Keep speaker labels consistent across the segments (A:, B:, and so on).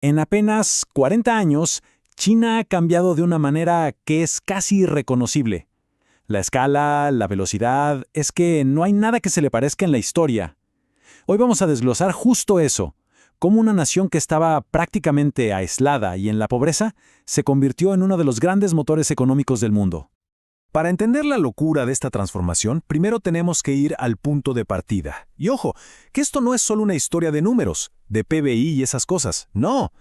A: En apenas 40 años, China ha cambiado de una manera que es casi irreconocible. La escala, la velocidad, es que no hay nada que se le parezca en la historia. Hoy vamos a desglosar justo eso, cómo una nación que estaba prácticamente aislada y en la pobreza se convirtió en uno de los grandes motores económicos del mundo.
B: Para entender la locura de esta transformación, primero tenemos que ir al punto de partida. Y ojo, que esto no es solo una historia de números, de PBI y esas cosas. No,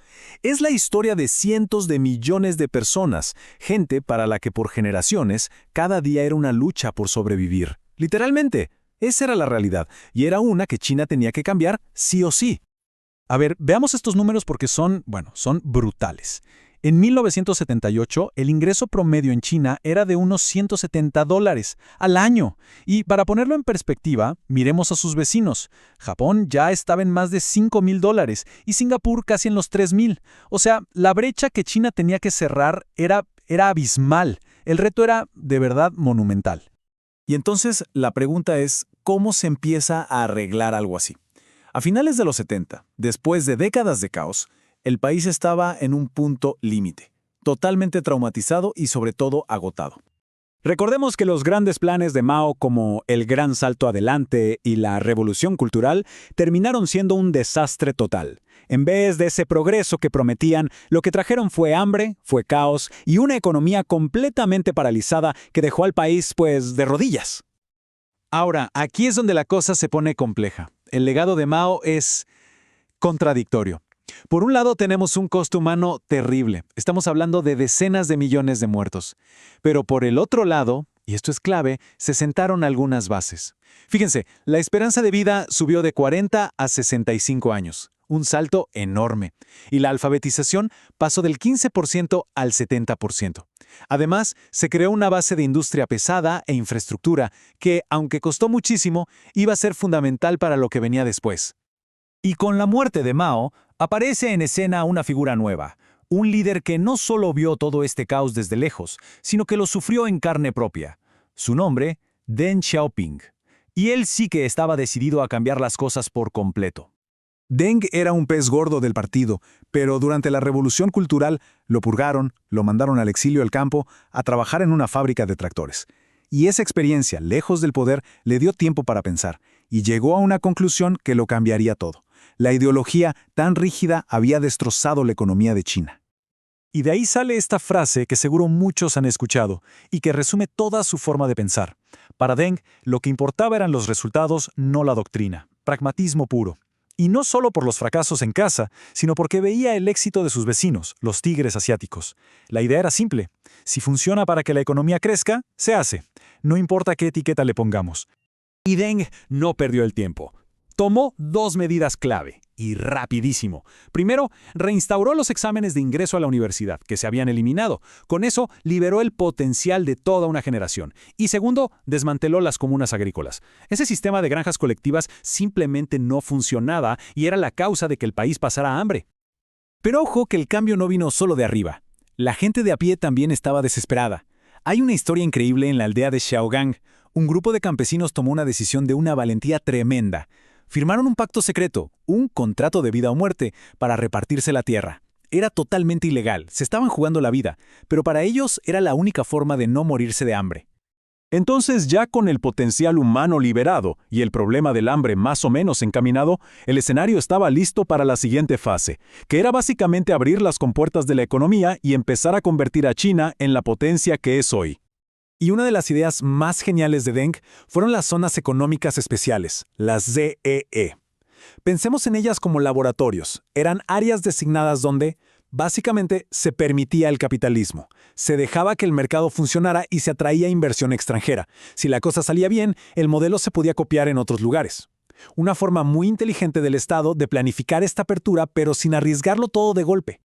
B: es la historia de cientos de millones de personas, gente para la que por generaciones cada día era una lucha por sobrevivir. Literalmente, esa era la realidad, y era una que China tenía que cambiar sí o sí. A ver, veamos estos números porque son brutales. En 1978, el ingreso promedio en China era de unos $170 al año. Y para ponerlo en perspectiva, miremos a sus vecinos. Japón ya estaba en más de $5,000 y Singapur casi en los 3,000. O sea, la brecha que China tenía que cerrar era abismal. El reto era de verdad monumental.
A: Y entonces la pregunta es, ¿cómo se empieza a arreglar algo así? A finales de los 70, después de décadas de caos, el país estaba en un punto límite, totalmente traumatizado y sobre todo agotado. Recordemos que los grandes planes de Mao como el Gran Salto Adelante y la Revolución Cultural terminaron siendo un desastre total. En vez de ese progreso que prometían, lo que trajeron fue hambre, fue caos y una economía completamente paralizada que dejó al país, de rodillas. Ahora, aquí es donde la cosa se pone compleja. El legado de Mao es contradictorio. Por un lado tenemos un costo humano terrible, estamos hablando de decenas de millones de muertos. Pero por el otro lado, y esto es clave, se sentaron algunas bases. Fíjense, la esperanza de vida subió de 40 a 65 años, un salto enorme, y la alfabetización pasó del 15% al 70%. Además, se creó una base de industria pesada e infraestructura que, aunque costó muchísimo, iba a ser fundamental para lo que venía después.
B: Y con la muerte de Mao, aparece en escena una figura nueva, un líder que no solo vio todo este caos desde lejos, sino que lo sufrió en carne propia. Su nombre, Deng Xiaoping. Y él sí que estaba decidido a cambiar las cosas por completo. Deng era un pez gordo del partido, pero durante la Revolución Cultural lo purgaron, lo mandaron al exilio al campo a trabajar en una fábrica de tractores. Y esa experiencia, lejos del poder, le dio tiempo para pensar, y llegó a una conclusión que lo cambiaría todo. La ideología tan rígida había destrozado la economía de China. Y de ahí sale esta frase que seguro muchos han escuchado y que resume toda su forma de pensar. Para Deng, lo que importaba eran los resultados, no la doctrina. Pragmatismo puro. Y no solo por los fracasos en casa, sino porque veía el éxito de sus vecinos, los tigres asiáticos. La idea era simple. Si funciona para que la economía crezca, se hace. No importa qué etiqueta le pongamos. Y Deng no perdió el tiempo. Tomó dos medidas clave, y rapidísimo. Primero, reinstauró los exámenes de ingreso a la universidad, que se habían eliminado. Con eso, liberó el potencial de toda una generación. Y segundo, desmanteló las comunas agrícolas. Ese sistema de granjas colectivas simplemente no funcionaba y era la causa de que el país pasara hambre. Pero ojo que el cambio no vino solo de arriba. La gente de a pie también estaba desesperada. Hay una historia increíble en la aldea de Xiaogang. Un grupo de campesinos tomó una decisión de una valentía tremenda. Firmaron un pacto secreto, un contrato de vida o muerte, para repartirse la tierra. Era totalmente ilegal, se estaban jugando la vida, pero para ellos era la única forma de no morirse de hambre. Entonces, ya con el potencial humano liberado y el problema del hambre más o menos encaminado, el escenario estaba listo para la siguiente fase, que era básicamente abrir las compuertas de la economía y empezar a convertir a China en la potencia que es hoy. Y una de las ideas más geniales de Deng fueron las zonas económicas especiales, las ZEE. Pensemos en ellas como laboratorios. Eran áreas designadas donde, básicamente, se permitía el capitalismo. Se dejaba que el mercado funcionara y se atraía inversión extranjera. Si la cosa salía bien, el modelo se podía copiar en otros lugares. Una forma muy inteligente del Estado de planificar esta apertura, pero sin arriesgarlo todo de golpe.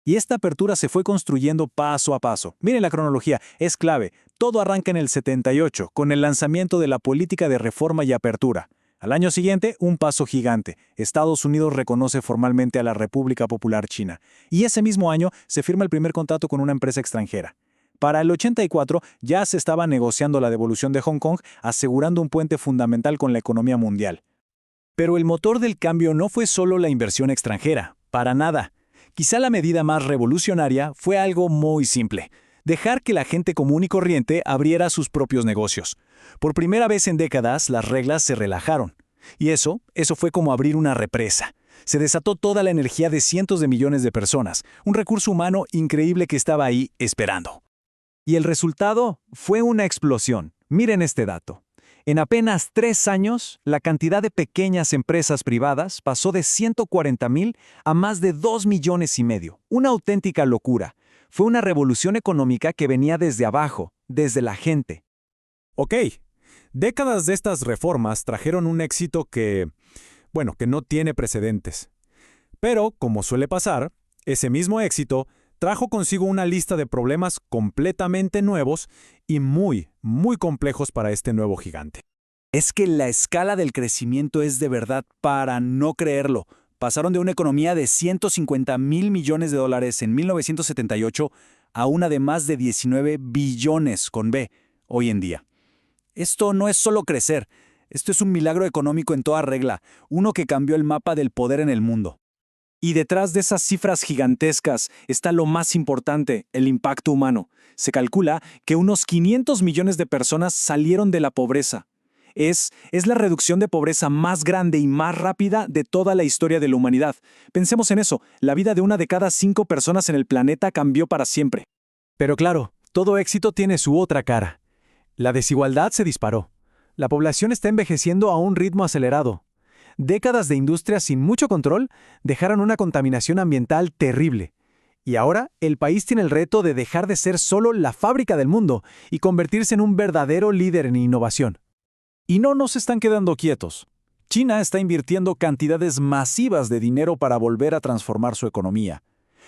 B: Y esta apertura se fue construyendo paso a paso. Miren la cronología, es clave. Todo arranca en el 78, con el lanzamiento de la política de reforma y apertura. Al año siguiente, un paso gigante. Estados Unidos reconoce formalmente a la República Popular China. Y ese mismo año se firma el primer contrato con una empresa extranjera. Para el 84 ya se estaba negociando la devolución de Hong Kong, asegurando un puente fundamental con la economía mundial. Pero el motor del cambio no fue solo la inversión extranjera, para nada. Quizá la medida más revolucionaria fue algo muy simple: dejar que la gente común y corriente abriera sus propios negocios. Por primera vez en décadas, las reglas se relajaron. Y eso fue como abrir una represa. Se desató toda la energía de cientos de millones de personas, un recurso humano increíble que estaba ahí esperando. Y el resultado fue una explosión. Miren este dato. En apenas 3 años, la cantidad de pequeñas empresas privadas pasó de 140,000 a más de 2,5 millones. Una auténtica locura. Fue una revolución económica que venía desde abajo, desde la gente.
A: Ok, décadas de estas reformas trajeron un éxito que no tiene precedentes. Pero, como suele pasar, ese mismo éxito trajo consigo una lista de problemas completamente nuevos y muy, muy complejos para este nuevo gigante.
B: Es que la escala del crecimiento es de verdad para no creerlo. Pasaron de una economía de 150,000 millones de dólares en 1978 a una de más de 19 billones con B hoy en día. Esto no es solo crecer, esto es un milagro económico en toda regla, uno que cambió el mapa del poder en el mundo. Y detrás de esas cifras gigantescas está lo más importante: el impacto humano. Se calcula que unos 500 millones de personas salieron de la pobreza. Es la reducción de pobreza más grande y más rápida de toda la historia de la humanidad. Pensemos en eso: la vida de una de cada 5 personas en el planeta cambió para siempre.
A: Pero claro, todo éxito tiene su otra cara. La desigualdad se disparó. La población está envejeciendo a un ritmo acelerado. Décadas de industria sin mucho control dejaron una contaminación ambiental terrible. Y ahora el país tiene el reto de dejar de ser solo la fábrica del mundo y convertirse en un verdadero líder en innovación. Y no nos están quedando quietos. China está invirtiendo cantidades masivas de dinero para volver a transformar su economía.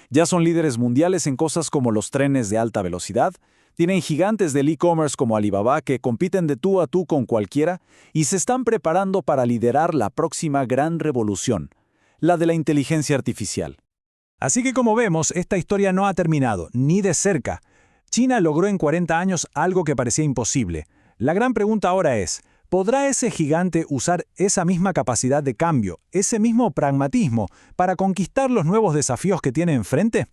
A: Ya son líderes mundiales en cosas como los trenes de alta velocidad, tienen gigantes del e-commerce como Alibaba que compiten de tú a tú con cualquiera y se están preparando para liderar la próxima gran revolución, la de la inteligencia artificial. Así que, como vemos, esta historia no ha terminado, ni de cerca. China logró en 40 años algo que parecía imposible. La gran pregunta ahora es: ¿podrá ese gigante usar esa misma capacidad de cambio, ese mismo pragmatismo, para conquistar los nuevos desafíos que tiene enfrente?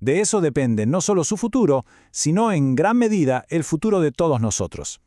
A: De eso depende no solo su futuro, sino en gran medida el futuro de todos nosotros.